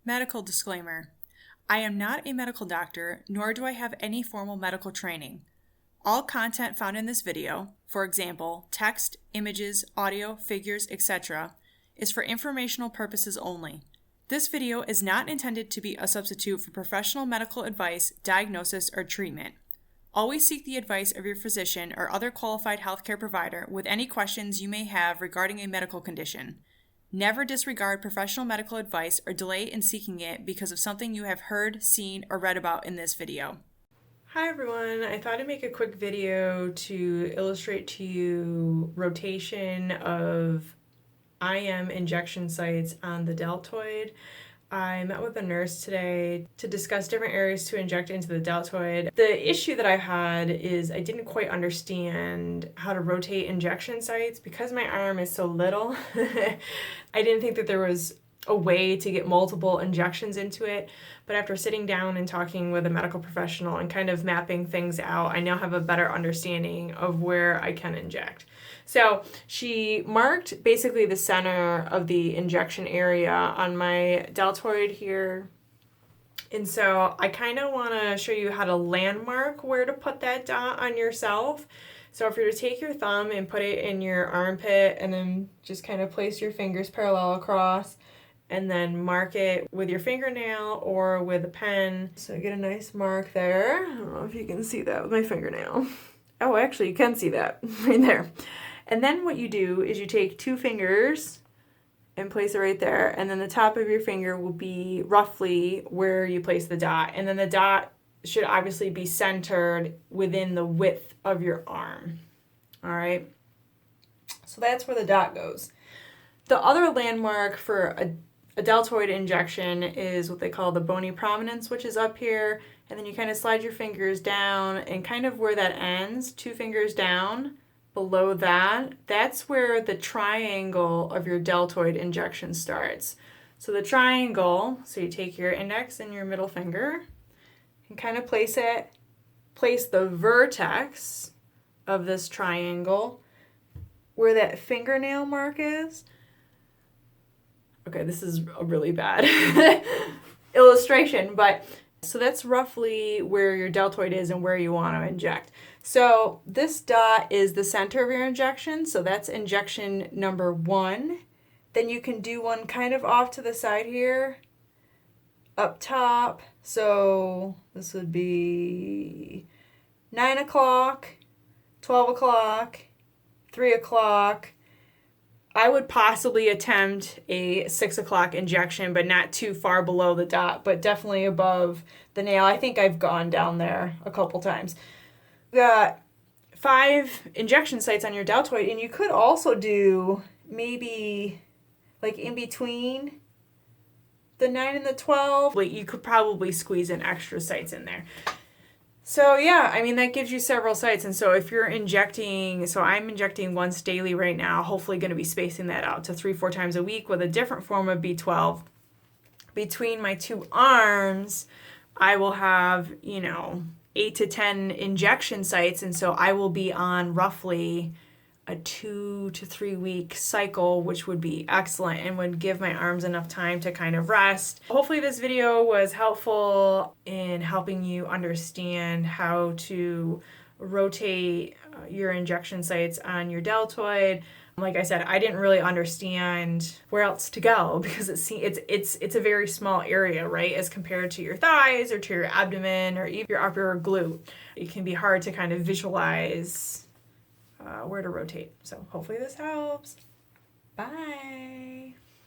Medical disclaimer. I am not a medical doctor, nor do I have any formal medical training. All content found in this video, for example, text, images, audio, figures, etc., is for informational purposes only. This video is not intended to be a substitute for professional medical advice, diagnosis, or treatment. Always seek the advice of your physician or other qualified healthcare provider with any questions you may have regarding a medical condition. Never disregard professional medical advice or delay in seeking it because of something you have heard, seen, or read about in this video. Hi everyone, I thought I'd make a quick video to illustrate to you rotation of IM injection sites on the deltoid. I met with a nurse today to discuss different areas to inject into the deltoid. The issue that I had is I didn't quite understand how to rotate injection sites. Because my arm is so little, I didn't think that there was a way to get multiple injections into it. But after sitting down and talking with a medical professional and kind of mapping things out, I now have a better understanding of where I can inject. So she marked basically the center of the injection area on my deltoid here. And so I kind of want to show you how to landmark where to put that dot on yourself. So if you were to take your thumb and put it in your armpit and then just kind of place your fingers parallel across and then mark it with your fingernail or with a pen. So get a nice mark there. I don't know if you can see that with my fingernail. Oh, actually you can see that right there. And then what you do is you take two fingers and place it right there, and then the top of your finger will be roughly where you place the dot, and then the dot should obviously be centered within the width of your arm. All right, so that's where the dot goes. The other landmark for a deltoid injection is what they call the bony prominence, which is up here, and then you kind of slide your fingers down, and kind of where that ends, two fingers down, below that, that's where the triangle of your deltoid injection starts. So the triangle, so you take your index and your middle finger and kind of place the vertex of this triangle where that fingernail mark is. Okay, this is a really bad illustration, but so that's roughly where your deltoid is and where you want to inject. So this dot is the center of your injection, so that's injection number 1. Then you can do one kind of off to the side here, up top. So this would be 9 o'clock, 12 o'clock, 3 o'clock. I would possibly attempt a 6 o'clock injection, but not too far below the dot, but definitely above the nail. I think I've gone down there a couple times. You got 5 injection sites on your deltoid, and you could also do maybe like in between the 9 and the 12. Like you could probably squeeze in extra sites in there. So yeah, I mean, that gives you several sites. And so if you're injecting, so I'm injecting once daily right now, hopefully going to be spacing that out to 3-4 times a week with a different form of B12. Between my two arms, I will have, 8 to 10 injection sites. And so I will be on roughly a 2 to 3 week cycle, which would be excellent and would give my arms enough time to kind of rest. Hopefully this video was helpful in helping you understand how to rotate your injection sites on your deltoid. Like I said, I didn't really understand where else to go because it's a very small area, right? As compared to your thighs or to your abdomen or even your upper glute. It can be hard to kind of visualize where to rotate. So hopefully this helps. Bye.